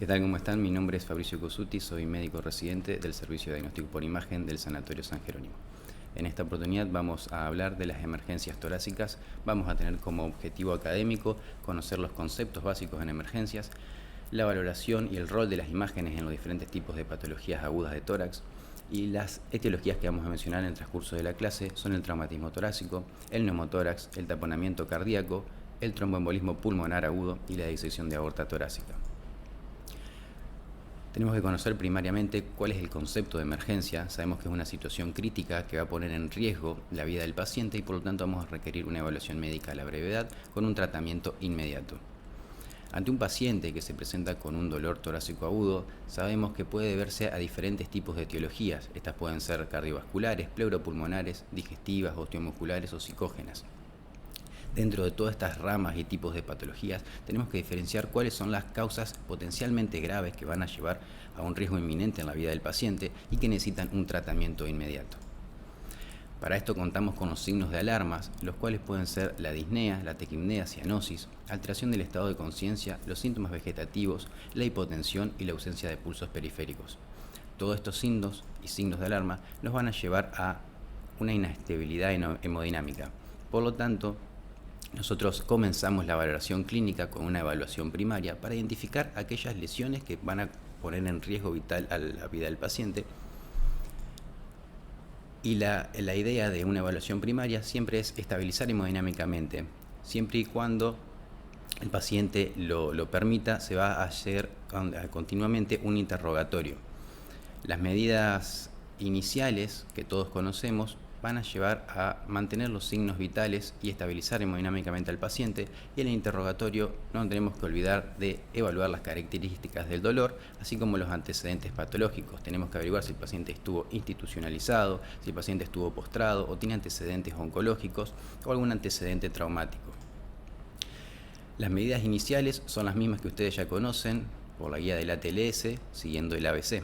¿Qué tal? ¿Cómo están? Mi nombre es Fabricio Cosuti, soy médico residente del Servicio de Diagnóstico por Imagen del Sanatorio San Jerónimo. En esta oportunidad vamos a hablar de las emergencias torácicas. Vamos a tener como objetivo académico conocer los conceptos básicos en emergencias, la valoración y el rol de las imágenes en los diferentes tipos de patologías agudas de tórax, y las etiologías que vamos a mencionar en el transcurso de la clase son el traumatismo torácico, el neumotórax, el taponamiento cardíaco, el tromboembolismo pulmonar agudo y la disección de aorta torácica. Tenemos que conocer primariamente cuál es el concepto de emergencia. Sabemos que es una situación crítica que va a poner en riesgo la vida del paciente y por lo tanto vamos a requerir una evaluación médica a la brevedad con un tratamiento inmediato. Ante un paciente que se presenta con un dolor torácico agudo, sabemos que puede deberse a diferentes tipos de etiologías. Estas pueden ser cardiovasculares, pleuropulmonares, digestivas, osteomusculares o psicógenas. Dentro de todas estas ramas y tipos de patologías, tenemos que diferenciar cuáles son las causas potencialmente graves que van a llevar a un riesgo inminente en la vida del paciente y que necesitan un tratamiento inmediato. Para esto contamos con los signos de alarmas, los cuales pueden ser la disnea, la taquipnea, cianosis, alteración del estado de conciencia, los síntomas vegetativos, la hipotensión y la ausencia de pulsos periféricos. Todos estos signos y signos de alarma nos van a llevar a una inestabilidad hemodinámica. Por lo tanto, nosotros comenzamos la valoración clínica con una evaluación primaria para identificar aquellas lesiones que van a poner en riesgo vital a la vida del paciente. Y la idea de una evaluación primaria siempre es estabilizar hemodinámicamente. Siempre y cuando el paciente lo permita, se va a hacer continuamente un interrogatorio. Las medidas iniciales que todos conocemos van a llevar a mantener los signos vitales y estabilizar hemodinámicamente al paciente, y en el interrogatorio no tenemos que olvidar de evaluar las características del dolor, así como los antecedentes patológicos. Tenemos que averiguar si el paciente estuvo institucionalizado, si el paciente estuvo postrado o tiene antecedentes oncológicos o algún antecedente traumático. Las medidas iniciales son las mismas que ustedes ya conocen por la guía del ATLS, siguiendo el ABC.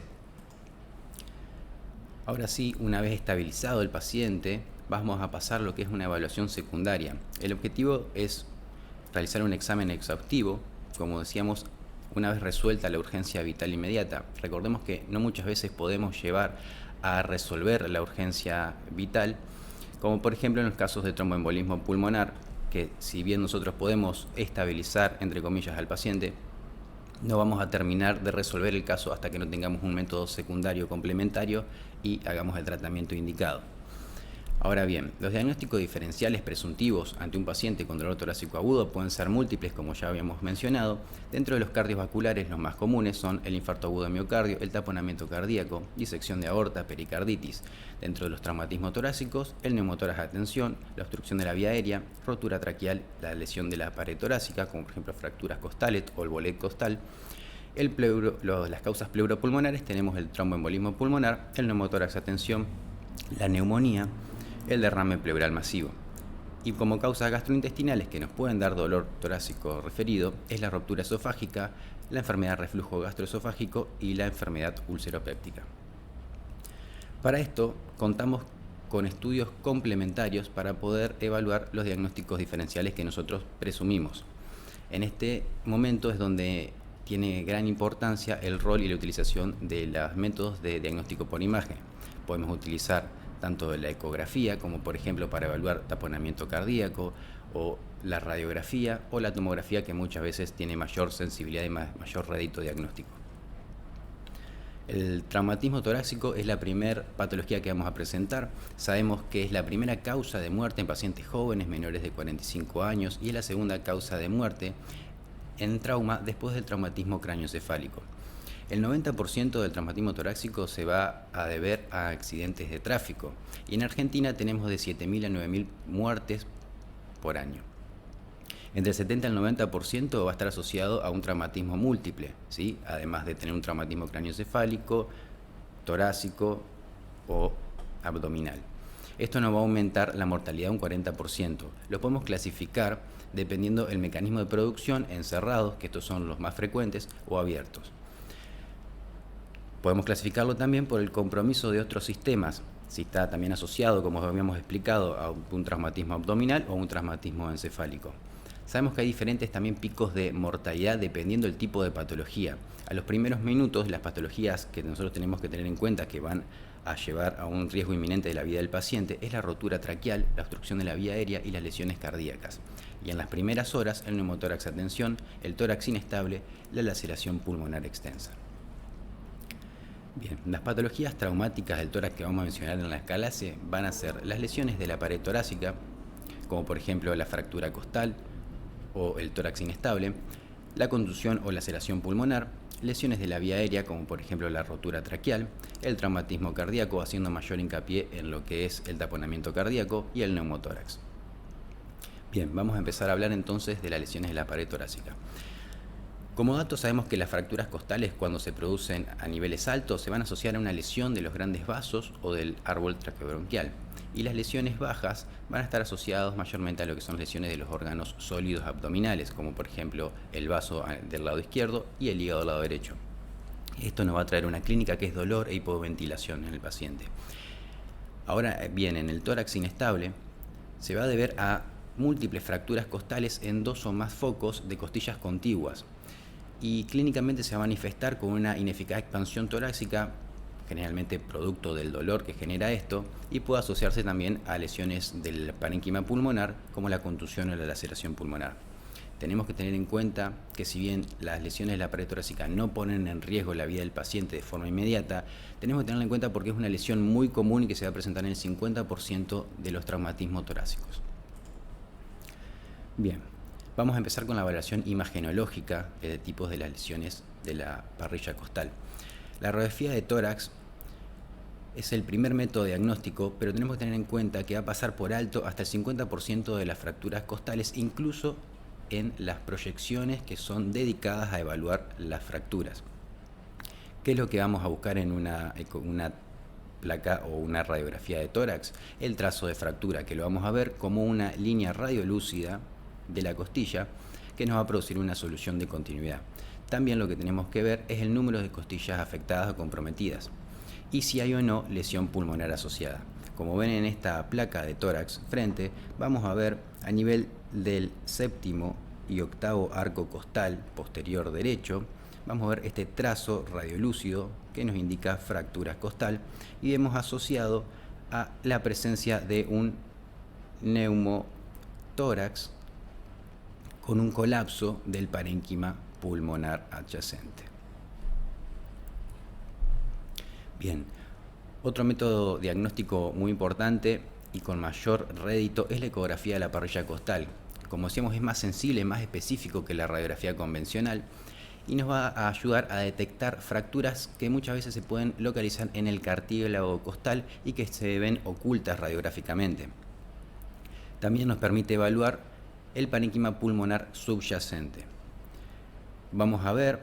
Ahora sí, una vez estabilizado el paciente, vamos a pasar lo que es una evaluación secundaria. El objetivo es realizar un examen exhaustivo, como decíamos, una vez resuelta la urgencia vital inmediata. Recordemos que no muchas veces podemos llevar a resolver la urgencia vital, como por ejemplo en los casos de tromboembolismo pulmonar, que si bien nosotros podemos estabilizar, entre comillas, al paciente, no vamos a terminar de resolver el caso hasta que no tengamos un método secundario complementario y hagamos el tratamiento indicado. Ahora bien, los diagnósticos diferenciales presuntivos ante un paciente con dolor torácico agudo pueden ser múltiples, como ya habíamos mencionado. Dentro de los cardiovasculares, los más comunes son el infarto agudo de miocardio, el taponamiento cardíaco, disección de aorta, pericarditis. Dentro de los traumatismos torácicos, el neumotórax a tensión, la obstrucción de la vía aérea, rotura traqueal, la lesión de la pared torácica, como por ejemplo fracturas costales o el bolet costal. Las causas pleuropulmonares tenemos el tromboembolismo pulmonar, el neumotórax a tensión, la neumonía, el derrame pleural masivo. Y como causas gastrointestinales que nos pueden dar dolor torácico referido es la ruptura esofágica, la enfermedad de reflujo gastroesofágico y la enfermedad ulceropéptica. Para esto contamos con estudios complementarios para poder evaluar los diagnósticos diferenciales que nosotros presumimos. En este momento es donde tiene gran importancia el rol y la utilización de los métodos de diagnóstico por imagen. Podemos utilizar tanto la ecografía como por ejemplo para evaluar taponamiento cardíaco, o la radiografía o la tomografía, que muchas veces tiene mayor sensibilidad y mayor rédito diagnóstico. El traumatismo torácico es la primera patología que vamos a presentar. Sabemos que es la primera causa de muerte en pacientes jóvenes menores de 45 años y es la segunda causa de muerte en trauma después del traumatismo craneoencefálico. El 90% del traumatismo torácico se va a deber a accidentes de tráfico, y en Argentina tenemos de 7.000 a 9.000 muertes por año. Entre el 70 y el 90% va a estar asociado a un traumatismo múltiple, ¿sí? Además de tener un traumatismo craneoencefálico, torácico o abdominal. Esto nos va a aumentar la mortalidad un 40%. Lo podemos clasificar dependiendo del mecanismo de producción en cerrados, que estos son los más frecuentes, o abiertos. Podemos clasificarlo también por el compromiso de otros sistemas, si está también asociado, como habíamos explicado, a un traumatismo abdominal o un traumatismo encefálico. Sabemos que hay diferentes también picos de mortalidad dependiendo del tipo de patología. A los primeros minutos, las patologías que nosotros tenemos que tener en cuenta que van a llevar a un riesgo inminente de la vida del paciente es la rotura traqueal, la obstrucción de la vía aérea y las lesiones cardíacas. Y en las primeras horas, el neumotórax a tensión, el tórax inestable, la laceración pulmonar extensa. Bien, las patologías traumáticas del tórax que vamos a mencionar en la escala C van a ser las lesiones de la pared torácica, como por ejemplo la fractura costal o el tórax inestable, la contusión o laceración pulmonar, lesiones de la vía aérea, como por ejemplo la rotura traqueal, el traumatismo cardíaco, haciendo mayor hincapié en lo que es el taponamiento cardíaco y el neumotórax. Bien, vamos a empezar a hablar entonces de las lesiones de la pared torácica. Como dato sabemos que las fracturas costales, cuando se producen a niveles altos, se van a asociar a una lesión de los grandes vasos o del árbol traqueobronquial. Y las lesiones bajas van a estar asociadas mayormente a lo que son lesiones de los órganos sólidos abdominales, como por ejemplo el vaso del lado izquierdo y el hígado del lado derecho. Esto nos va a traer una clínica que es dolor e hipoventilación en el paciente. Ahora bien, en el tórax inestable se va a deber a múltiples fracturas costales en 2 o más focos de costillas contiguas. Y clínicamente se va a manifestar con una ineficaz expansión torácica, generalmente producto del dolor que genera esto, y puede asociarse también a lesiones del parénquima pulmonar, como la contusión o la laceración pulmonar. Tenemos que tener en cuenta que si bien las lesiones de la pared torácica no ponen en riesgo la vida del paciente de forma inmediata, tenemos que tenerla en cuenta porque es una lesión muy común y que se va a presentar en el 50% de los traumatismos torácicos. Bien. Vamos a empezar con la valoración imagenológica de tipos de las lesiones de la parrilla costal. La radiografía de tórax es el primer método diagnóstico, pero tenemos que tener en cuenta que va a pasar por alto hasta el 50% de las fracturas costales, incluso en las proyecciones que son dedicadas a evaluar las fracturas. ¿Qué es lo que vamos a buscar en una placa o una radiografía de tórax? El trazo de fractura, que lo vamos a ver como una línea radiolúcida de la costilla que nos va a producir una solución de continuidad. También lo que tenemos que ver es el número de costillas afectadas o comprometidas y si hay o no lesión pulmonar asociada. Como ven en esta placa de tórax frente, vamos a ver a nivel del 7º y 8º arco costal posterior derecho, vamos a ver este trazo radiolúcido que nos indica fractura costal y vemos asociado a la presencia de un neumotórax con un colapso del parénquima pulmonar adyacente. Bien, otro método diagnóstico muy importante y con mayor rédito es la ecografía de la parrilla costal. Como decíamos, es más sensible, más específico que la radiografía convencional y nos va a ayudar a detectar fracturas que muchas veces se pueden localizar en el cartílago costal y que se ven ocultas radiográficamente. También nos permite evaluar el parénquima pulmonar subyacente. Vamos a ver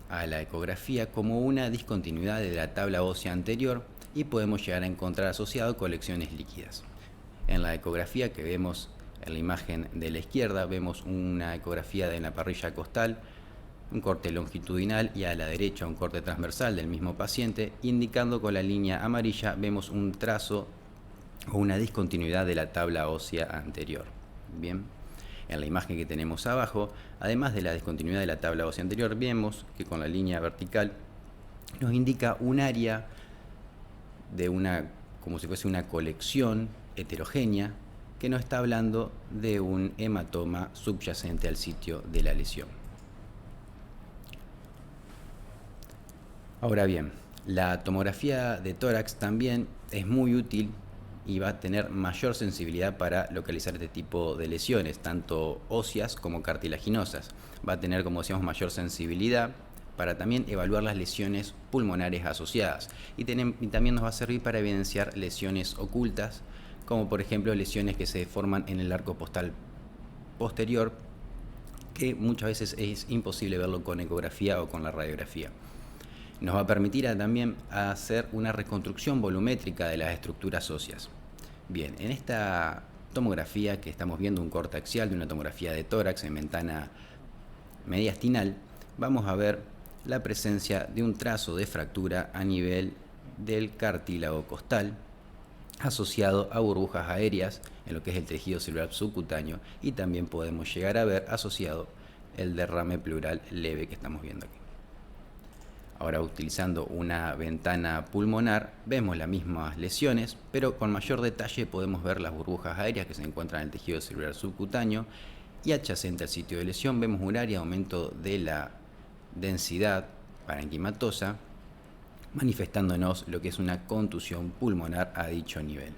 a la ecografía como una discontinuidad de la tabla ósea anterior y podemos llegar a encontrar asociado colecciones líquidas. En la ecografía que vemos en la imagen de la izquierda vemos una ecografía de la parrilla costal, un corte longitudinal y a la derecha un corte transversal del mismo paciente, indicando con la línea amarilla vemos un trazo o una discontinuidad de la tabla ósea anterior. Bien. En la imagen que tenemos abajo, además de la discontinuidad de la tabla ósea anterior, vemos que con la línea vertical nos indica un área de como si fuese una colección heterogénea que nos está hablando de un hematoma subyacente al sitio de la lesión. Ahora bien, la tomografía de tórax también es muy útil y va a tener mayor sensibilidad para localizar este tipo de lesiones, tanto óseas como cartilaginosas. Va a tener, como decíamos, mayor sensibilidad para también evaluar las lesiones pulmonares asociadas. Y también nos va a servir para evidenciar lesiones ocultas, como por ejemplo lesiones que se forman en el arco costal posterior, que muchas veces es imposible verlo con ecografía o con la radiografía. Nos va a permitir también hacer una reconstrucción volumétrica de las estructuras óseas. Bien, en esta tomografía que estamos viendo, un corte axial de una tomografía de tórax en ventana mediastinal, vamos a ver la presencia de un trazo de fractura a nivel del cartílago costal asociado a burbujas aéreas en lo que es el tejido celular subcutáneo, y también podemos llegar a ver asociado el derrame pleural leve que estamos viendo aquí. Ahora, utilizando una ventana pulmonar, vemos las mismas lesiones, pero con mayor detalle podemos ver las burbujas aéreas que se encuentran en el tejido celular subcutáneo, y adyacente al sitio de lesión vemos un área de aumento de la densidad parenquimatosa, manifestándonos lo que es una contusión pulmonar a dicho nivel.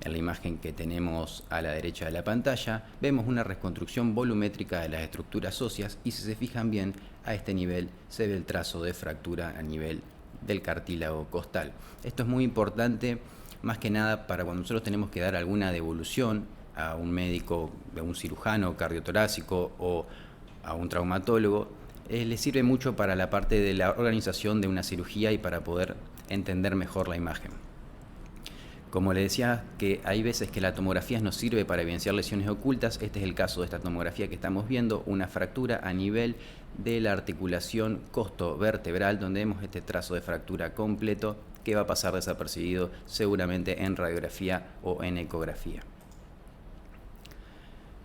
En la imagen que tenemos a la derecha de la pantalla vemos una reconstrucción volumétrica de las estructuras óseas, y si se fijan bien, a este nivel se ve el trazo de fractura a nivel del cartílago costal. Esto es muy importante, más que nada para cuando nosotros tenemos que dar alguna devolución a un médico, a un cirujano cardiotorácico o a un traumatólogo. Le sirve mucho para la parte de la organización de una cirugía y para poder entender mejor la imagen. Como les decía, que hay veces que la tomografía nos sirve para evidenciar lesiones ocultas. Este es el caso de esta tomografía que estamos viendo, una fractura a nivel de la articulación costovertebral, donde vemos este trazo de fractura completo que va a pasar desapercibido seguramente en radiografía o en ecografía.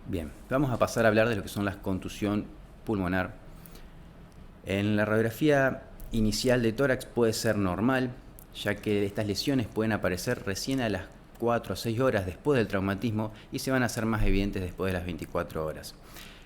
Bien, vamos a pasar a hablar de lo que son las contusión pulmonar. En la radiografía inicial de tórax puede ser normal, ya que estas lesiones pueden aparecer recién a las 4 o 6 horas después del traumatismo y se van a hacer más evidentes después de las 24 horas.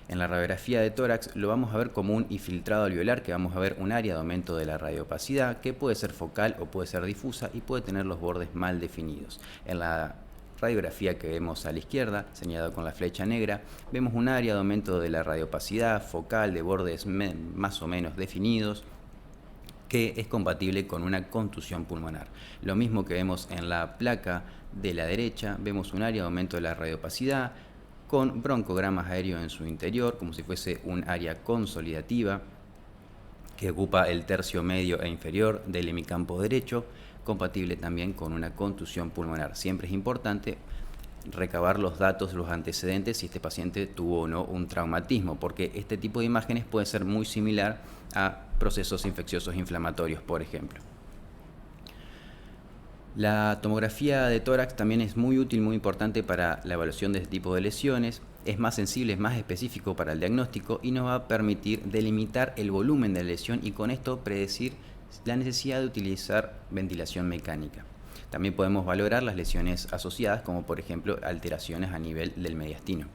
En la radiografía de tórax lo vamos a ver como un infiltrado alveolar, que vamos a ver un área de aumento de la radiopacidad que puede ser focal o puede ser difusa y puede tener los bordes mal definidos. En la radiografía que vemos a la izquierda, señalado con la flecha negra, vemos un área de aumento de la radiopacidad focal de bordes más o menos definidos, que es compatible con una contusión pulmonar. Lo mismo que vemos en la placa de la derecha, vemos un área de aumento de la radiopacidad con broncogramas aéreos en su interior, como si fuese un área consolidativa que ocupa el tercio medio e inferior del hemicampo derecho, compatible también con una contusión pulmonar. Siempre es importante recabar los datos, los antecedentes, si este paciente tuvo o no un traumatismo, porque este tipo de imágenes puede ser muy similar a procesos infecciosos inflamatorios, por ejemplo. La tomografía de tórax también es muy útil, muy importante para la evaluación de este tipo de lesiones. Es más sensible, es más específico para el diagnóstico y nos va a permitir delimitar el volumen de la lesión y con esto predecir la necesidad de utilizar ventilación mecánica. También podemos valorar las lesiones asociadas, como por ejemplo alteraciones a nivel del mediastino.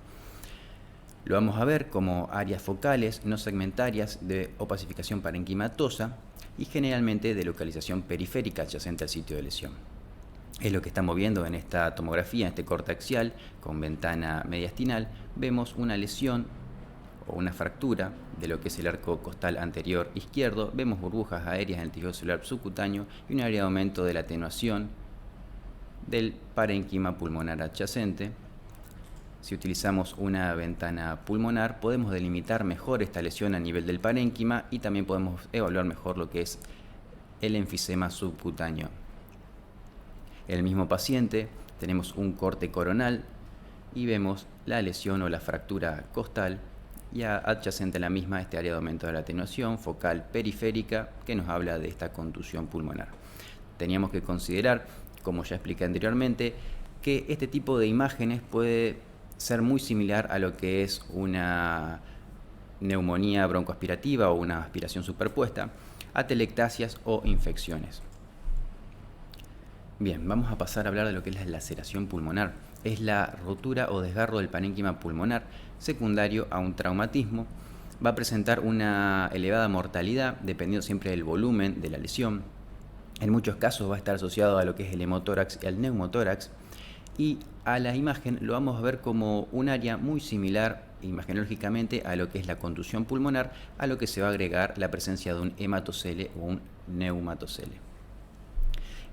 Lo vamos a ver como áreas focales no segmentarias de opacificación parenquimatosa y generalmente de localización periférica adyacente al sitio de lesión. Es lo que estamos viendo en esta tomografía, en este corte axial con ventana mediastinal. Vemos una lesión o una fractura de lo que es el arco costal anterior izquierdo. Vemos burbujas aéreas en el tejido celular subcutáneo y un área de aumento de la atenuación del parénquima pulmonar adyacente. Si utilizamos una ventana pulmonar, podemos delimitar mejor esta lesión a nivel del parénquima y también podemos evaluar mejor lo que es el enfisema subcutáneo. En el mismo paciente tenemos un corte coronal y vemos la lesión o la fractura costal y adyacente a la misma este área de aumento de la atenuación focal periférica que nos habla de esta contusión pulmonar. Teníamos que considerar, como ya expliqué anteriormente, que este tipo de imágenes puede ser muy similar a lo que es una neumonía broncoaspirativa o una aspiración superpuesta, atelectasias o infecciones. Bien, vamos a pasar a hablar de lo que es la laceración pulmonar. Es la rotura o desgarro del parénquima pulmonar secundario a un traumatismo. Va a presentar una elevada mortalidad dependiendo siempre del volumen de la lesión. En muchos casos va a estar asociado a lo que es el hemotórax y al neumotórax. Y a la imagen lo vamos a ver como un área muy similar imagenológicamente a lo que es la contusión pulmonar, a lo que se va a agregar la presencia de un hematocele o un neumatocele.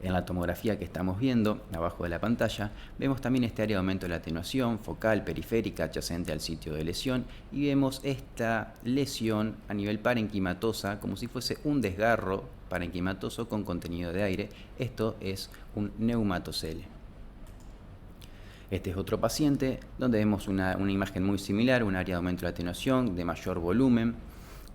En la tomografía que estamos viendo abajo de la pantalla vemos también este área de aumento de la atenuación focal periférica adyacente al sitio de lesión y vemos esta lesión a nivel parenquimatosa como si fuese un desgarro parenquimatoso con contenido de aire. Esto es un neumatocele. Este es otro paciente donde vemos una imagen muy similar, un área de aumento de la atenuación de mayor volumen,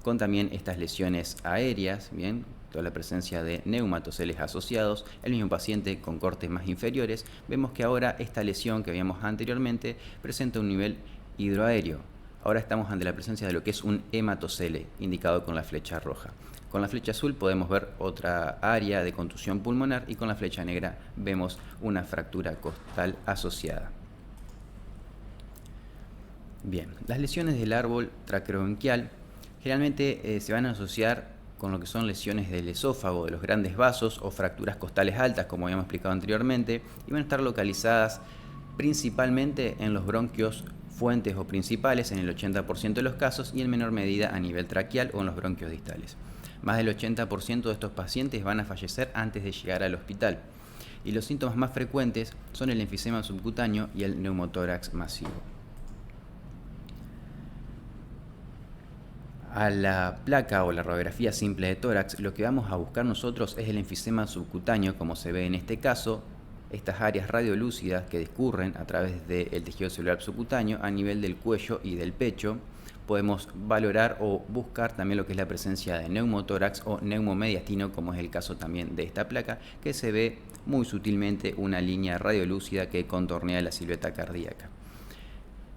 con también estas lesiones aéreas, bien, respecto a la presencia de neumatoceles asociados, el mismo paciente con cortes más inferiores, vemos que ahora esta lesión que veíamos anteriormente presenta un nivel hidroaéreo. Ahora estamos ante la presencia de lo que es un hematocele, indicado con la flecha roja. Con la flecha azul podemos ver otra área de contusión pulmonar y con la flecha negra vemos una fractura costal asociada. Bien, las lesiones del árbol traqueobronquial generalmente se van a asociar con lo que son lesiones del esófago, de los grandes vasos o fracturas costales altas, como habíamos explicado anteriormente, y van a estar localizadas principalmente en los bronquios fuentes o principales en el 80% de los casos y en menor medida a nivel traqueal o en los bronquios distales. Más del 80% de estos pacientes van a fallecer antes de llegar al hospital. Y los síntomas más frecuentes son el enfisema subcutáneo y el neumotórax masivo. A la placa o la radiografía simple de tórax, lo que vamos a buscar nosotros es el enfisema subcutáneo, como se ve en este caso, estas áreas radiolúcidas que discurren a través del tejido celular subcutáneo a nivel del cuello y del pecho. Podemos valorar o buscar también lo que es la presencia de neumotórax o neumomediastino, como es el caso también de esta placa, que se ve muy sutilmente una línea radiolúcida que contornea la silueta cardíaca.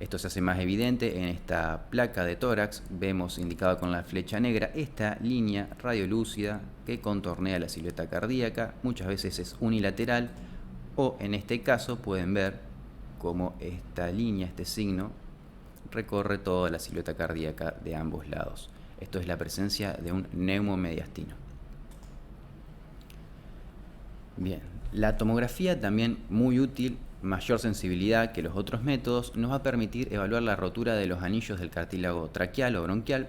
Esto se hace más evidente en esta placa de tórax. Vemos indicado con la flecha negra esta línea radiolúcida que contornea la silueta cardíaca. Muchas veces es unilateral o en este caso pueden ver cómo esta línea, este signo, recorre toda la silueta cardíaca de ambos lados. Esto es la presencia de un neumomediastino. Bien, la tomografía también muy útil, mayor sensibilidad que los otros métodos, nos va a permitir evaluar la rotura de los anillos del cartílago traqueal o bronquial,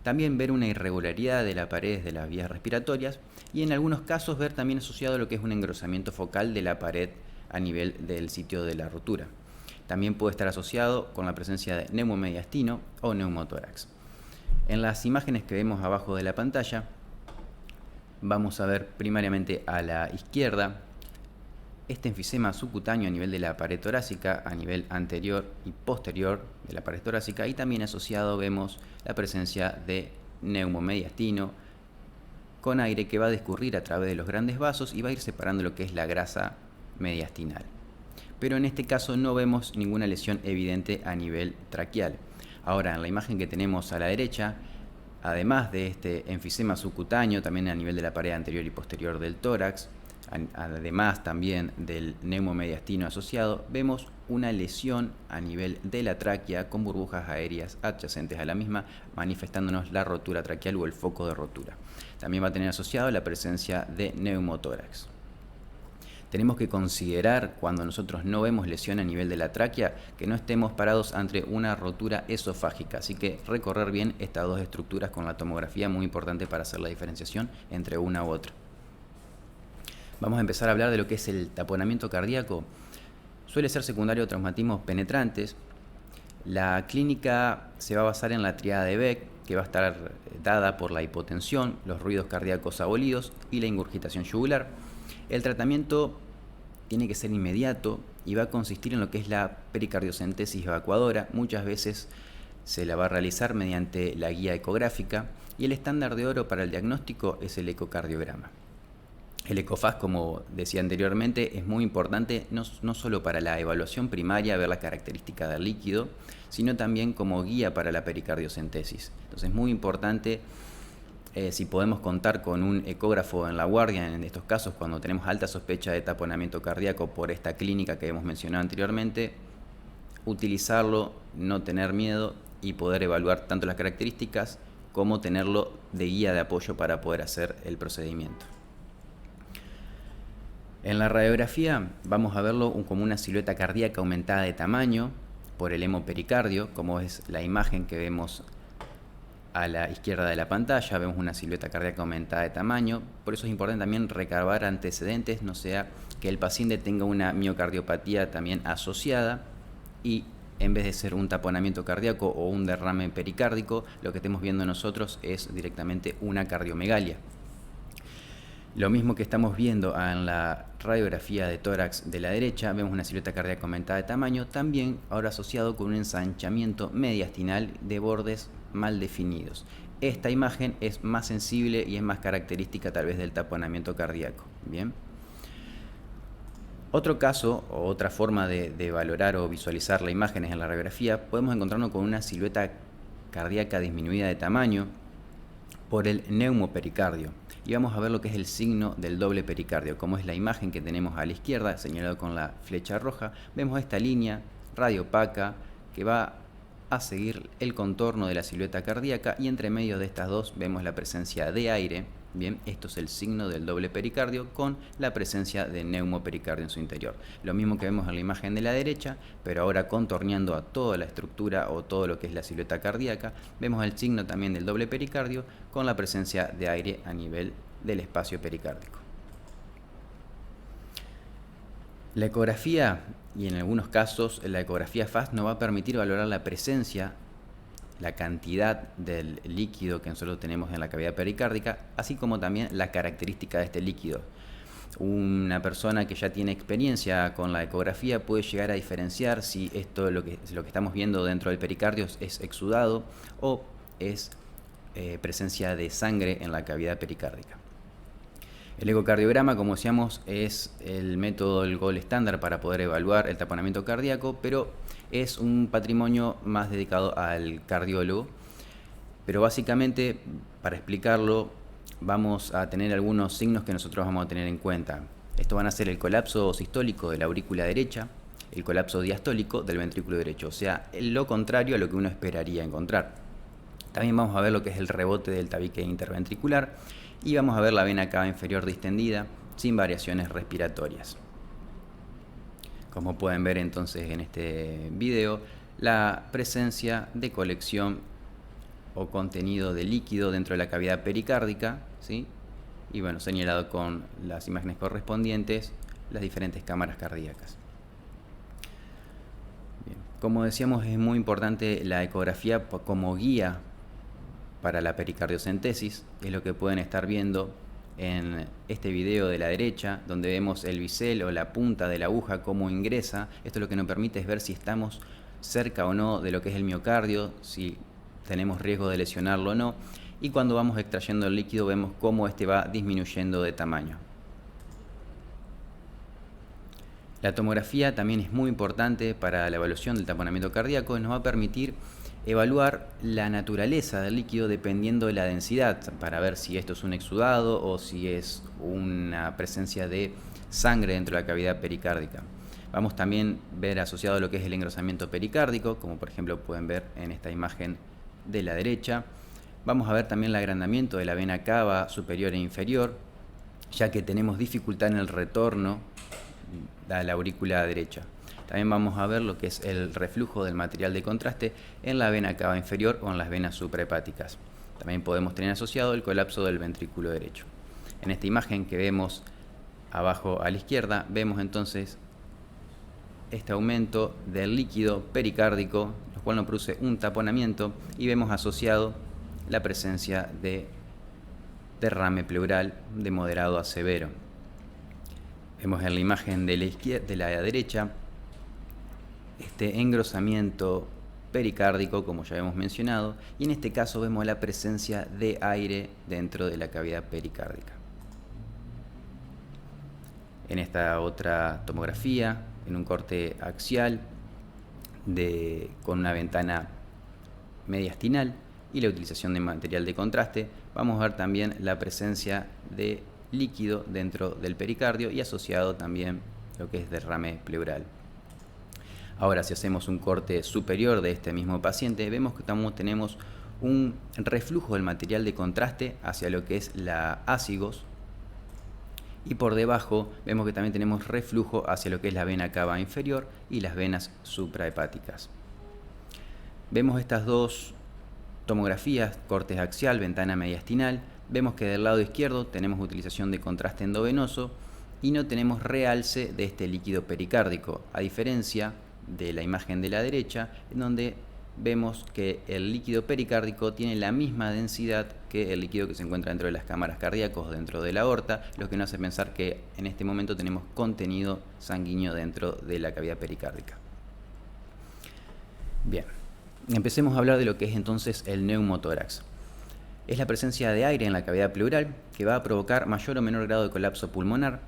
también ver una irregularidad de las paredes de las vías respiratorias y en algunos casos ver también asociado lo que es un engrosamiento focal de la pared a nivel del sitio de la rotura. También puede estar asociado con la presencia de neumomediastino o neumotórax. En las imágenes que vemos abajo de la pantalla, vamos a ver primariamente a la izquierda este enfisema subcutáneo a nivel de la pared torácica, a nivel anterior y posterior de la pared torácica, y también asociado vemos la presencia de neumomediastino con aire que va a discurrir a través de los grandes vasos y va a ir separando lo que es la grasa mediastinal. Pero en este caso no vemos ninguna lesión evidente a nivel traqueal. Ahora, en la imagen que tenemos a la derecha, además de este enfisema subcutáneo, también a nivel de la pared anterior y posterior del tórax, además también del neumomediastino asociado, vemos una lesión a nivel de la tráquea con burbujas aéreas adyacentes a la misma, manifestándonos la rotura traqueal o el foco de rotura. También va a tener asociado la presencia de neumotórax. Tenemos que considerar, cuando nosotros no vemos lesión a nivel de la tráquea, que no estemos parados ante una rotura esofágica. Así que recorrer bien estas dos estructuras con la tomografía es muy importante para hacer la diferenciación entre una u otra. Vamos a empezar a hablar de lo que es el taponamiento cardíaco. Suele ser secundario a traumatismos penetrantes. La clínica se va a basar en la tríada de Beck, que va a estar dada por la hipotensión, los ruidos cardíacos abolidos y la ingurgitación yugular. El tratamiento tiene que ser inmediato y va a consistir en lo que es la pericardiocentesis evacuadora. Muchas veces se la va a realizar mediante la guía ecográfica y el estándar de oro para el diagnóstico es el ecocardiograma. El ECOFAS, como decía anteriormente, es muy importante no solo para la evaluación primaria, ver la característica del líquido, sino también como guía para la pericardiocentesis. Entonces es muy importante si podemos contar con un ecógrafo en la guardia en estos casos cuando tenemos alta sospecha de taponamiento cardíaco por esta clínica que hemos mencionado anteriormente, utilizarlo, no tener miedo y poder evaluar tanto las características como tenerlo de guía de apoyo para poder hacer el procedimiento. En la radiografía vamos a verlo como una silueta cardíaca aumentada de tamaño por el hemopericardio, como es la imagen que vemos a la izquierda de la pantalla. Vemos una silueta cardíaca aumentada de tamaño. Por eso es importante también recabar antecedentes, no sea que el paciente tenga una miocardiopatía también asociada y en vez de ser un taponamiento cardíaco o un derrame pericárdico, lo que estemos viendo nosotros es directamente una cardiomegalia. Lo mismo que estamos viendo en la radiografía de tórax de la derecha, vemos una silueta cardíaca aumentada de tamaño, también ahora asociado con un ensanchamiento mediastinal de bordes mal definidos. Esta imagen es más sensible y es más característica tal vez del taponamiento cardíaco. Bien. Otro caso o otra forma de valorar o visualizar las imágenes en la radiografía, podemos encontrarnos con una silueta cardíaca disminuida de tamaño por el neumopericardio. Y vamos a ver lo que es el signo del doble pericardio, como es la imagen que tenemos a la izquierda, señalado con la flecha roja. Vemos esta línea radiopaca que va a seguir el contorno de la silueta cardíaca, y entre medio de estas dos vemos la presencia de aire. Bien, esto es el signo del doble pericardio con la presencia de neumopericardio en su interior. Lo mismo que vemos en la imagen de la derecha, pero ahora contorneando a toda la estructura o todo lo que es la silueta cardíaca, vemos el signo también del doble pericardio con la presencia de aire a nivel del espacio pericárdico. La ecografía, y en algunos casos la ecografía FAST, nos va a permitir valorar la presencia, la cantidad del líquido que nosotros tenemos en la cavidad pericárdica, así como también la característica de este líquido. Una persona que ya tiene experiencia con la ecografía puede llegar a diferenciar si esto lo que estamos viendo dentro del pericardio es exudado o es presencia de sangre en la cavidad pericárdica. El ecocardiograma, como decíamos, es el método, el gold estándar para poder evaluar el taponamiento cardíaco, pero es un patrimonio más dedicado al cardiólogo. Pero básicamente, para explicarlo, vamos a tener algunos signos que nosotros vamos a tener en cuenta. Esto van a ser el colapso sistólico de la aurícula derecha, el colapso diastólico del ventrículo derecho, o sea, lo contrario a lo que uno esperaría encontrar. También vamos a ver lo que es el rebote del tabique interventricular y vamos a ver la vena cava inferior distendida sin variaciones respiratorias. Como pueden ver entonces en este video, la presencia de colección o contenido de líquido dentro de la cavidad pericárdica, ¿sí? Y bueno, señalado con las imágenes correspondientes, las diferentes cámaras cardíacas. Bien. Como decíamos, es muy importante la ecografía como guía para la pericardiocentesis. Es lo que pueden estar viendo en este video de la derecha, donde vemos el bisel o la punta de la aguja cómo ingresa. Esto lo que nos permite es ver si estamos cerca o no de lo que es el miocardio, si tenemos riesgo de lesionarlo o no, y cuando vamos extrayendo el líquido vemos cómo este va disminuyendo de tamaño. La tomografía también es muy importante para la evaluación del taponamiento cardíaco y nos va a permitir evaluar la naturaleza del líquido dependiendo de la densidad, para ver si esto es un exudado o si es una presencia de sangre dentro de la cavidad pericárdica. Vamos también a ver asociado lo que es el engrosamiento pericárdico, como por ejemplo pueden ver en esta imagen de la derecha. Vamos a ver también el agrandamiento de la vena cava superior e inferior, ya que tenemos dificultad en el retorno a la aurícula derecha. También vamos a ver lo que es el reflujo del material de contraste en la vena cava inferior o en las venas suprahepáticas. También podemos tener asociado el colapso del ventrículo derecho. En esta imagen que vemos abajo a la izquierda, vemos entonces este aumento del líquido pericárdico, lo cual nos produce un taponamiento, y vemos asociado la presencia de derrame pleural de moderado a severo. Vemos en la imagen de la derecha este engrosamiento pericárdico, como ya hemos mencionado, y en este caso vemos la presencia de aire dentro de la cavidad pericárdica. En esta otra tomografía, en un corte axial con una ventana mediastinal y la utilización de material de contraste, vamos a ver también la presencia de líquido dentro del pericardio y asociado también lo que es derrame pleural. Ahora, si hacemos un corte superior de este mismo paciente, vemos que tenemos un reflujo del material de contraste hacia lo que es la ácigos, y por debajo vemos que también tenemos reflujo hacia lo que es la vena cava inferior y las venas suprahepáticas. Vemos estas dos tomografías, cortes axial, ventana mediastinal. Vemos que del lado izquierdo tenemos utilización de contraste endovenoso y no tenemos realce de este líquido pericárdico, a diferencia de la imagen de la derecha, en donde vemos que el líquido pericárdico tiene la misma densidad que el líquido que se encuentra dentro de las cámaras cardíacas, dentro de la aorta, lo que nos hace pensar que en este momento tenemos contenido sanguíneo dentro de la cavidad pericárdica. Bien, Empecemos a hablar de lo que es entonces el neumotórax. Es la presencia de aire en la cavidad pleural que va a provocar mayor o menor grado de colapso pulmonar.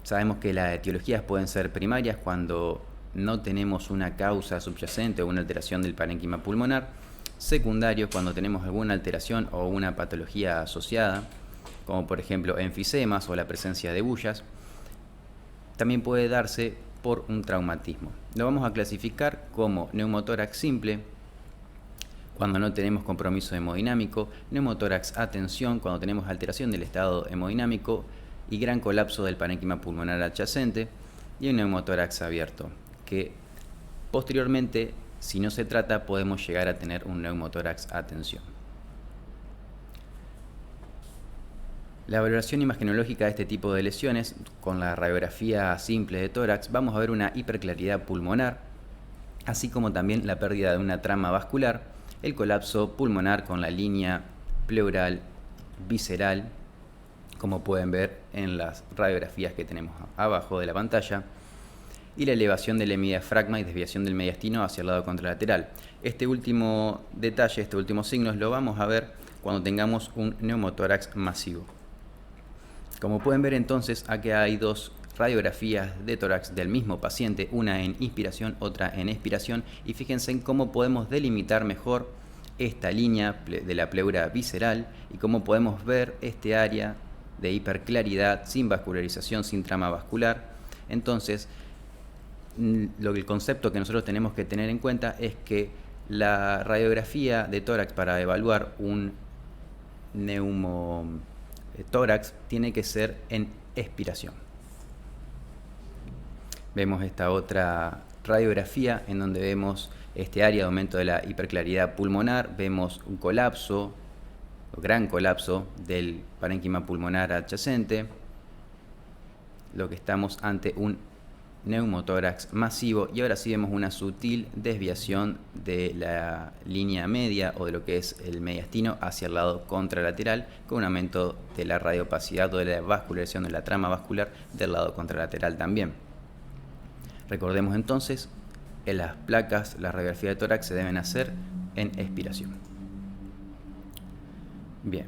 Sabemos que las etiologías pueden ser primarias cuando no tenemos una causa subyacente o una alteración del parénquima pulmonar, secundarios cuando tenemos alguna alteración o una patología asociada, como por ejemplo enfisemas o la presencia de bullas. También puede darse por un traumatismo. Lo vamos a clasificar como neumotórax simple cuando no tenemos compromiso hemodinámico, neumotórax a tensión cuando tenemos alteración del estado hemodinámico y gran colapso del parénquima pulmonar adyacente, y un neumotórax abierto, que posteriormente, si no se trata, podemos llegar a tener un neumotórax a tensión. La valoración imagenológica de este tipo de lesiones, con la radiografía simple de tórax, vamos a ver una hiperclaridad pulmonar, así como también la pérdida de una trama vascular, el colapso pulmonar con la línea pleural visceral, como pueden ver en las radiografías que tenemos abajo de la pantalla, y la elevación del hemidiafragma y desviación del mediastino hacia el lado contralateral. Este último detalle, este último signo, lo vamos a ver cuando tengamos un neumotórax masivo. Como pueden ver entonces, aquí hay dos radiografías de tórax del mismo paciente, una en inspiración, otra en expiración, y fíjense en cómo podemos delimitar mejor esta línea de la pleura visceral y cómo podemos ver este área de hiperclaridad sin vascularización, sin trama vascular. Entonces, el concepto que nosotros tenemos que tener en cuenta es que la radiografía de tórax para evaluar un neumotórax tiene que ser en expiración. Vemos esta otra radiografía en donde vemos este área de aumento de la hiperclaridad pulmonar, vemos un colapso, gran colapso del parénquima pulmonar adyacente, lo que estamos ante un neumotórax masivo, y ahora sí vemos una sutil desviación de la línea media o de lo que es el mediastino hacia el lado contralateral, con un aumento de la radiopacidad o de la vascularización de la trama vascular del lado contralateral también. Recordemos entonces, en las placas, la radiografía de tórax se deben hacer en expiración. Bien.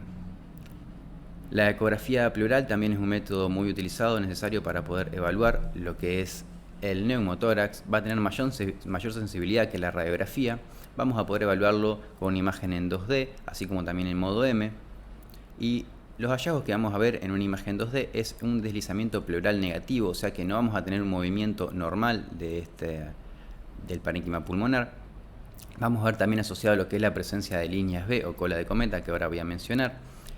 La ecografía pleural también es un método muy utilizado, necesario para poder evaluar lo que es el neumotórax. Va a tener mayor sensibilidad que la radiografía. Vamos a poder evaluarlo con imagen en 2D, así como también en modo M. Y los hallazgos que vamos a ver en una imagen 2D es un deslizamiento pleural negativo, o sea que no vamos a tener un movimiento normal del parénquima pulmonar. Vamos a ver también asociado a lo que es la presencia de líneas B o cola de cometa, que ahora voy a mencionar,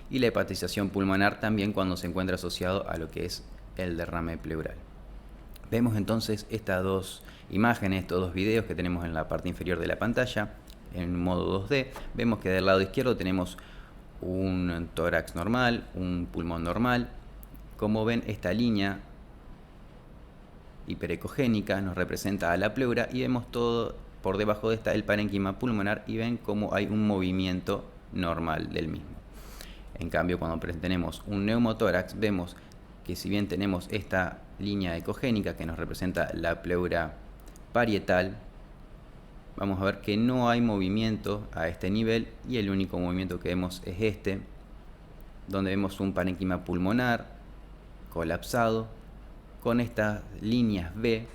y la hepatización pulmonar también cuando se encuentra asociado a lo que es el derrame pleural. Vemos entonces estas dos imágenes, estos dos videos que tenemos en la parte inferior de la pantalla, en modo 2D. Vemos que del lado izquierdo tenemos un tórax normal, un pulmón normal. Como ven, esta línea hiperecogénica nos representa a la pleura, y vemos todo por debajo de esta el parénquima pulmonar, y ven cómo hay un movimiento normal del mismo. En cambio, cuando tenemos un neumotórax, vemos que si bien tenemos esta línea ecogénica que nos representa la pleura parietal, vamos a ver que no hay movimiento a este nivel, y el único movimiento que vemos es este, donde vemos un parénquima pulmonar colapsado con estas líneas B,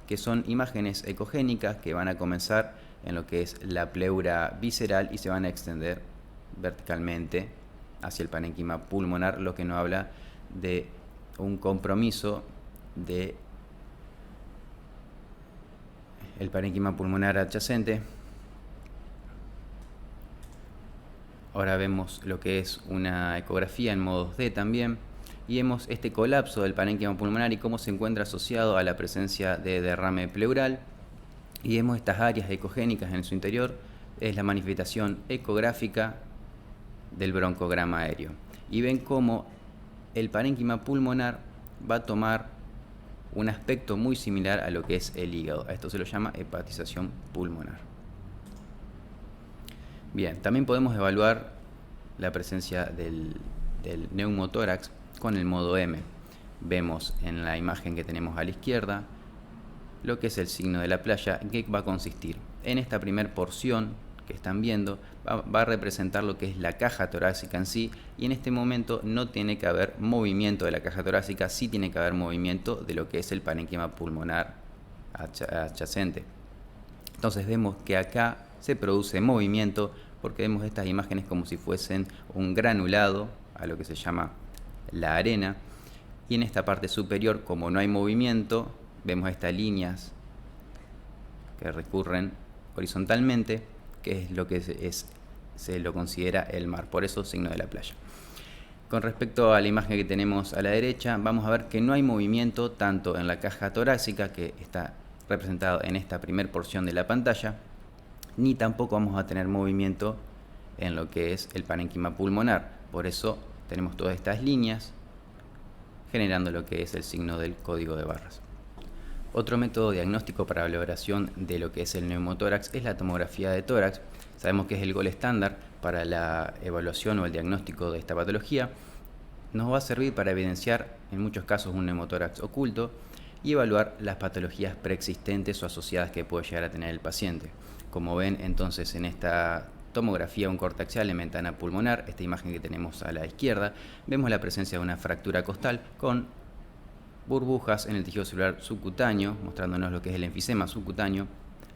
que son imágenes ecogénicas que van a comenzar en lo que es la pleura visceral y se van a extender verticalmente hacia el parénquima pulmonar, lo que nos habla de un compromiso de el parénquima pulmonar adyacente. Ahora vemos lo que es una ecografía en modo D también, y vemos este colapso del parénquima pulmonar y cómo se encuentra asociado a la presencia de derrame pleural, y vemos estas áreas ecogénicas en su interior. Es la manifestación ecográfica del broncograma aéreo, y ven cómo el parénquima pulmonar va a tomar un aspecto muy similar a lo que es el hígado. A esto se lo llama hepatización pulmonar. Bien, también podemos evaluar la presencia del neumotórax con el modo M. Vemos en la imagen que tenemos a la izquierda lo que es el signo de la playa, en que va a consistir en esta primera porción que están viendo va a representar lo que es la caja torácica en sí, y en este momento no tiene que haber movimiento de la caja torácica, sí tiene que haber movimiento de lo que es el parénquima pulmonar adyacente. Entonces vemos que acá se produce movimiento porque vemos estas imágenes como si fuesen un granulado a lo que se llama la arena, y en esta parte superior, como no hay movimiento, vemos estas líneas que recurren horizontalmente, que es lo que se lo considera el mar, por eso signo de la playa. Con respecto a la imagen que tenemos a la derecha, vamos a ver que no hay movimiento tanto en la caja torácica, que está representado en esta primera porción de la pantalla, ni tampoco vamos a tener movimiento en lo que es el parénquima pulmonar. Por eso tenemos todas estas líneas generando lo que es el signo del código de barras. Otro método diagnóstico para la valoración de lo que es el neumotórax es la tomografía de tórax. Sabemos que es el gold estándar para la evaluación o el diagnóstico de esta patología. Nos va a servir para evidenciar en muchos casos un neumotórax oculto y evaluar las patologías preexistentes o asociadas que puede llegar a tener el paciente. Como ven entonces en esta tomografía un corte axial en ventana pulmonar, esta imagen que tenemos a la izquierda, vemos la presencia de una fractura costal con burbujas en el tejido celular subcutáneo, mostrándonos lo que es el enfisema subcutáneo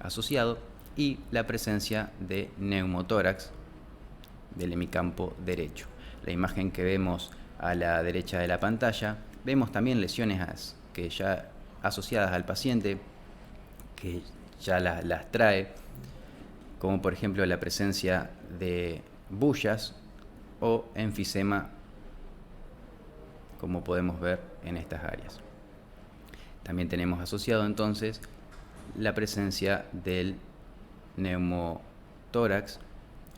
asociado, y la presencia de neumotórax del hemicampo derecho. La imagen que vemos a la derecha de la pantalla, vemos también lesiones que ya asociadas al paciente, que ya las trae, como por ejemplo la presencia de bullas o enfisema, como podemos ver en estas áreas. También tenemos asociado entonces la presencia del neumotórax,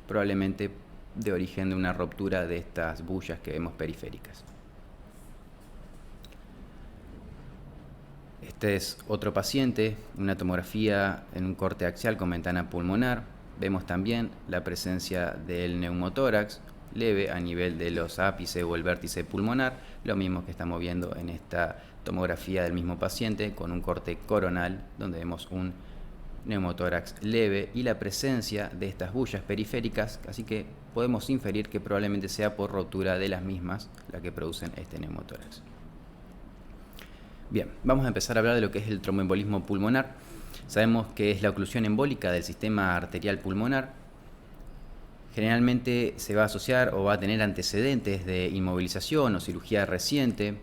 probablemente de origen de una ruptura de estas bullas que vemos periféricas. Este es otro paciente, una tomografía en un corte axial con ventana pulmonar. Vemos también la presencia del neumotórax leve a nivel de los ápices o el vértice pulmonar, lo mismo que estamos viendo en esta tomografía del mismo paciente con un corte coronal donde vemos un neumotórax leve y la presencia de estas bullas periféricas, así que podemos inferir que probablemente sea por rotura de las mismas la que producen este neumotórax. Bien, vamos a empezar a hablar de lo que es el tromboembolismo pulmonar. Sabemos que es la oclusión embólica del sistema arterial pulmonar. Generalmente se va a asociar o va a tener antecedentes de inmovilización o cirugía reciente,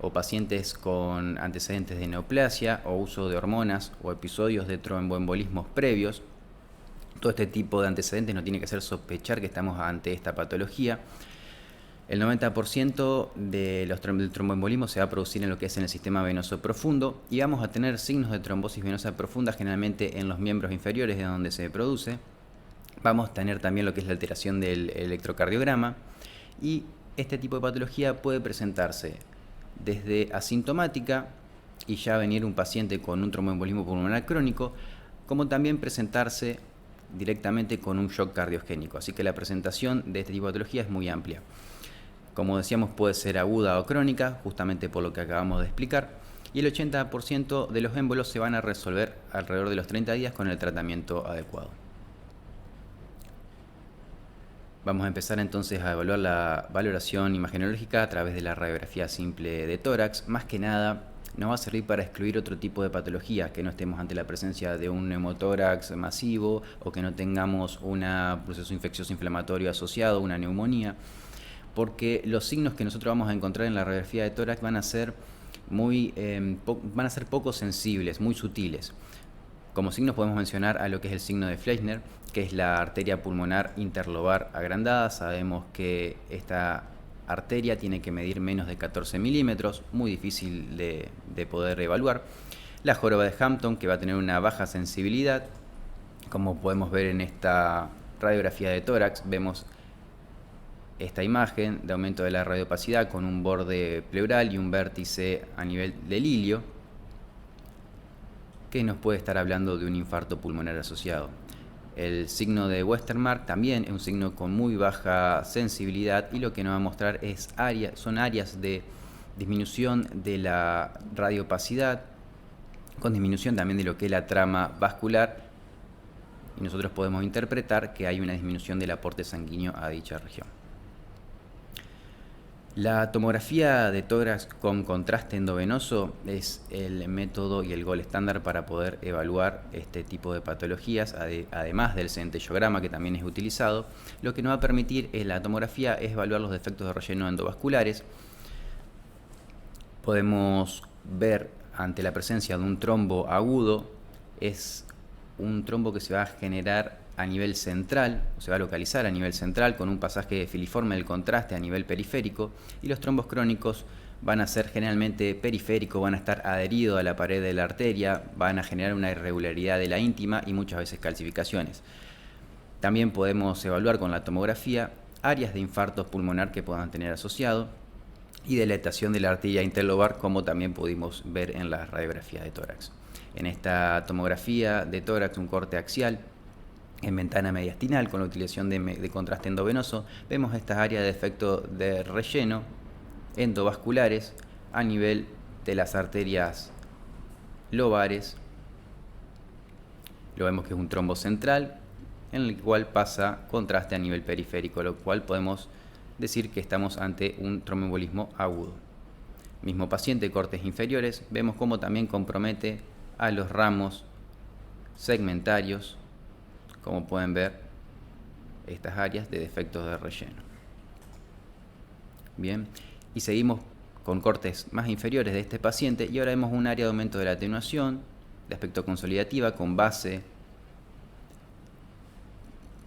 o pacientes con antecedentes de neoplasia o uso de hormonas o episodios de tromboembolismos previos. Todo este tipo de antecedentes nos tiene que hacer sospechar que estamos ante esta patología. El 90% del tromboembolismo se va a producir en lo que es en el sistema venoso profundo y vamos a tener signos de trombosis venosa profunda generalmente en los miembros inferiores de donde se produce. Vamos a tener también lo que es la alteración del electrocardiograma, y este tipo de patología puede presentarse desde asintomática y ya venir un paciente con un tromboembolismo pulmonar crónico, como también presentarse directamente con un shock cardiogénico. Así que la presentación de este tipo de patología es muy amplia. Como decíamos, puede ser aguda o crónica, justamente por lo que acabamos de explicar, y el 80% de los émbolos se van a resolver alrededor de los 30 días con el tratamiento adecuado. Vamos a empezar entonces a evaluar la valoración imagenológica a través de la radiografía simple de tórax. Más que nada nos va a servir para excluir otro tipo de patología, que no estemos ante la presencia de un neumotórax masivo o que no tengamos un proceso infeccioso inflamatorio asociado, una neumonía, porque los signos que nosotros vamos a encontrar en la radiografía de tórax van a ser poco sensibles, muy sutiles. Como signos podemos mencionar a lo que es el signo de Fleischner, que es la arteria pulmonar interlobar agrandada. Sabemos que esta arteria tiene que medir menos de 14 milímetros, muy difícil de poder evaluar. La joroba de Hampton, que va a tener una baja sensibilidad. Como podemos ver en esta radiografía de tórax, vemos esta imagen de aumento de la radiopacidad con un borde pleural y un vértice a nivel del ilio, que nos puede estar hablando de un infarto pulmonar asociado. El signo de Westermarck también es un signo con muy baja sensibilidad, y lo que nos va a mostrar son áreas de disminución de la radiopacidad, con disminución también de lo que es la trama vascular, y nosotros podemos interpretar que hay una disminución del aporte sanguíneo a dicha región. La tomografía de tórax con contraste endovenoso es el método y el gol estándar para poder evaluar este tipo de patologías, además del centellograma que también es utilizado. Lo que nos va a permitir la tomografía es evaluar los defectos de relleno endovasculares. Podemos ver ante la presencia de un trombo agudo, es un trombo que se va a generar a nivel central, se va a localizar a nivel central con un pasaje filiforme del contraste a nivel periférico, y los trombos crónicos van a ser generalmente periféricos, van a estar adheridos a la pared de la arteria, van a generar una irregularidad de la íntima y muchas veces calcificaciones. También podemos evaluar con la tomografía áreas de infarto pulmonar que puedan tener asociado y dilatación de la arteria interlobar, como también pudimos ver en la radiografía de tórax. En esta tomografía de tórax, un corte axial en ventana mediastinal con la utilización de contraste endovenoso, vemos estas áreas de defecto de relleno endovasculares a nivel de las arterias lobares. Lo vemos que es un trombo central en el cual pasa contraste a nivel periférico, lo cual podemos decir que estamos ante un tromboembolismo agudo. Mismo paciente, cortes inferiores, vemos cómo también compromete a los ramos segmentarios, como pueden ver, estas áreas de defectos de relleno. Bien, y seguimos con cortes más inferiores de este paciente, y ahora vemos un área de aumento de la atenuación, de aspecto consolidativa, con base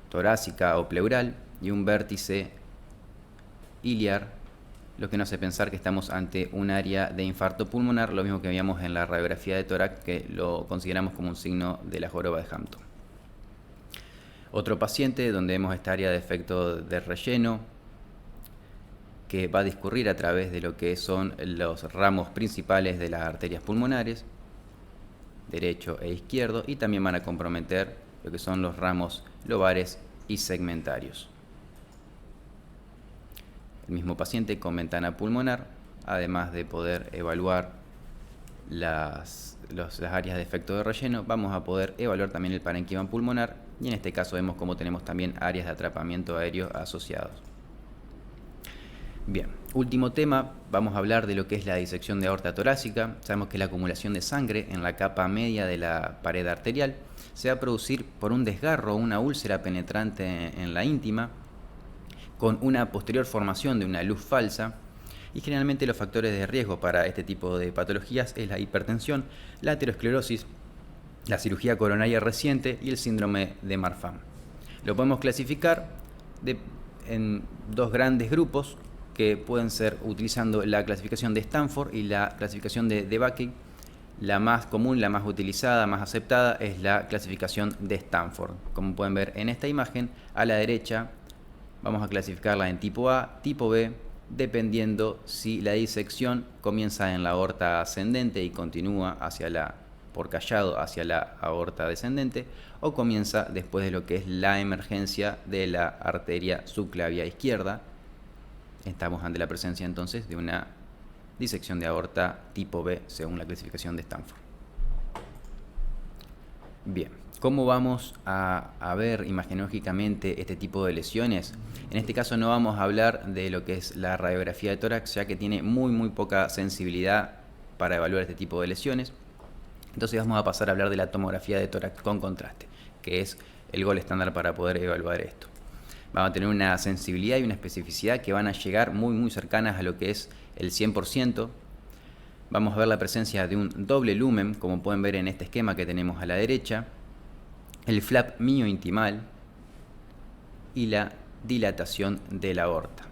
torácica o pleural y un vértice iliar, lo que nos hace pensar que estamos ante un área de infarto pulmonar, lo mismo que veíamos en la radiografía de tórax, que lo consideramos como un signo de la joroba de Hampton. Otro paciente donde vemos esta área de defecto de relleno que va a discurrir a través de lo que son los ramos principales de las arterias pulmonares, derecho e izquierdo, y también van a comprometer lo que son los ramos lobares y segmentarios. El mismo paciente con ventana pulmonar, además de poder evaluar las áreas de defecto de relleno, vamos a poder evaluar también el parénquima pulmonar, y en este caso vemos cómo tenemos también áreas de atrapamiento aéreo asociados. Bien, último tema, vamos a hablar de lo que es la disección de aorta torácica. Sabemos que la acumulación de sangre en la capa media de la pared arterial se va a producir por un desgarro o una úlcera penetrante en la íntima, con una posterior formación de una luz falsa, y generalmente los factores de riesgo para este tipo de patologías es la hipertensión, la aterosclerosis, la cirugía coronaria reciente y el síndrome de Marfan. Lo podemos clasificar en dos grandes grupos que pueden ser utilizando la clasificación de Stanford y la clasificación de Bakke. La más común, la más utilizada, más aceptada es la clasificación de Stanford. Como pueden ver en esta imagen, a la derecha vamos a clasificarla en tipo A, tipo B, dependiendo si la disección comienza en la aorta ascendente y continúa por callado hacia la aorta descendente, o comienza después de lo que es la emergencia de la arteria subclavia izquierda. Estamos ante la presencia entonces de una disección de aorta tipo B según la clasificación de Stanford. Bien, ¿cómo vamos a ver imagenológicamente este tipo de lesiones? En este caso no vamos a hablar de lo que es la radiografía de tórax, ya que tiene muy poca sensibilidad para evaluar este tipo de lesiones. Entonces vamos a pasar a hablar de la tomografía de tórax con contraste, que es el gol estándar para poder evaluar esto. Vamos a tener una sensibilidad y una especificidad que van a llegar muy cercanas a lo que es el 100%. Vamos a ver la presencia de un doble lumen, como pueden ver en este esquema que tenemos a la derecha, el flap miointimal y la dilatación de la aorta.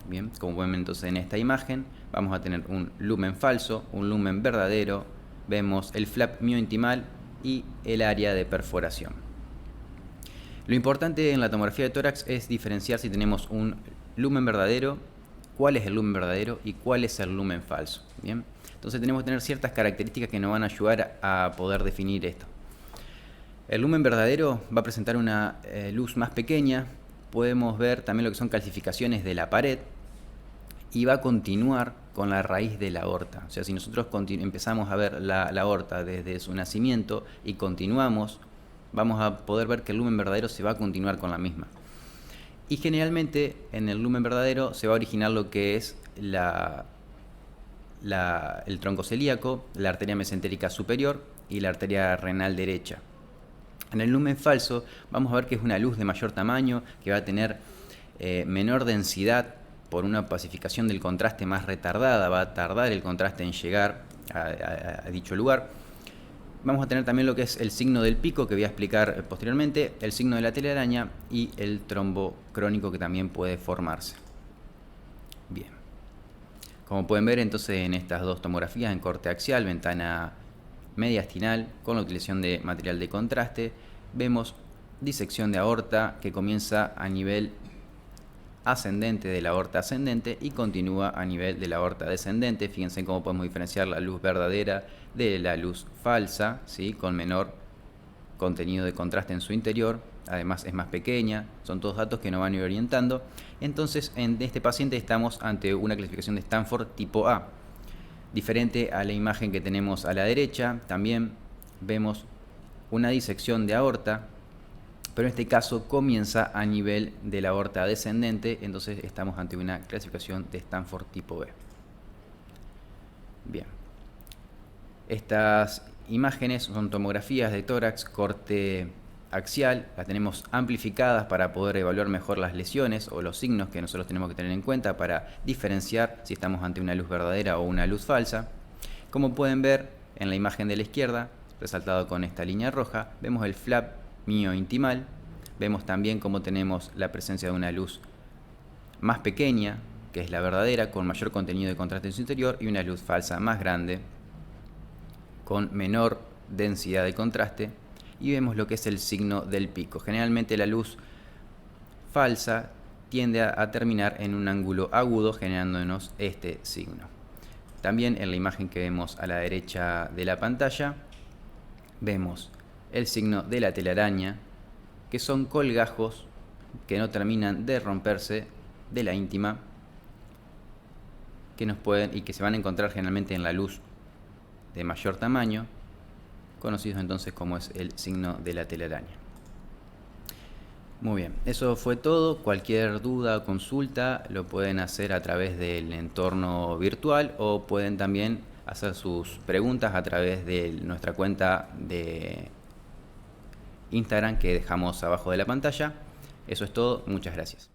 Bien, como pueden ver entonces en esta imagen, vamos a tener un lumen falso, un lumen verdadero, vemos el flap miointimal y el área de perforación. Lo importante en la tomografía de tórax es diferenciar si tenemos un lumen verdadero, cuál es el lumen verdadero y cuál es el lumen falso. Bien, entonces tenemos que tener ciertas características que nos van a ayudar a poder definir esto. El lumen verdadero va a presentar una luz más pequeña, podemos ver también lo que son calcificaciones de la pared, y va a continuar con la raíz de la aorta. O sea, si nosotros empezamos a ver la aorta desde su nacimiento y continuamos vamos a poder ver que el lumen verdadero se va a continuar con la misma. Y generalmente en el lumen verdadero se va a originar lo que es el tronco celíaco, la arteria mesentérica superior y la arteria renal derecha. En el lumen falso vamos a ver que es una luz de mayor tamaño, que va a tener menor densidad por una pacificación del contraste más retardada, va a tardar el contraste en llegar a dicho lugar. Vamos a tener también lo que es el signo del pico, que voy a explicar posteriormente, el signo de la telaraña y el trombo crónico que también puede formarse. Bien. Como pueden ver entonces en estas dos tomografías, en corte axial, ventana mediastinal, con la utilización de material de contraste, vemos disección de aorta que comienza a nivel ascendente de la aorta ascendente y continúa a nivel de la aorta descendente. Fíjense cómo podemos diferenciar la luz verdadera de la luz falsa, ¿sí? Con menor contenido de contraste en su interior, además es más pequeña, son todos datos que nos van a ir orientando. Entonces en este paciente estamos ante una clasificación de Stanford tipo A. Diferente a la imagen que tenemos a la derecha, también vemos una disección de aorta, pero en este caso comienza a nivel de la aorta descendente, entonces estamos ante una clasificación de Stanford tipo B. Bien. Estas imágenes son tomografías de tórax, corte axial, las tenemos amplificadas para poder evaluar mejor las lesiones o los signos que nosotros tenemos que tener en cuenta para diferenciar si estamos ante una luz verdadera o una luz falsa. Como pueden ver en la imagen de la izquierda, resaltado con esta línea roja, vemos el flap miointimal, vemos también cómo tenemos la presencia de una luz más pequeña, que es la verdadera, con mayor contenido de contraste en su interior, y una luz falsa más grande, con menor densidad de contraste, y vemos lo que es el signo del pico. Generalmente la luz falsa tiende a terminar en un ángulo agudo, generándonos este signo. También en la imagen que vemos a la derecha de la pantalla, vemos el signo de la telaraña, que son colgajos que no terminan de romperse de la íntima, que nos pueden y que se van a encontrar generalmente en la luz de mayor tamaño, conocidos entonces como es el signo de la telaraña. Muy bien, eso fue todo. Cualquier duda o consulta lo pueden hacer a través del entorno virtual o pueden también hacer sus preguntas a través de nuestra cuenta de Instagram que dejamos abajo de la pantalla. Eso es todo, muchas gracias.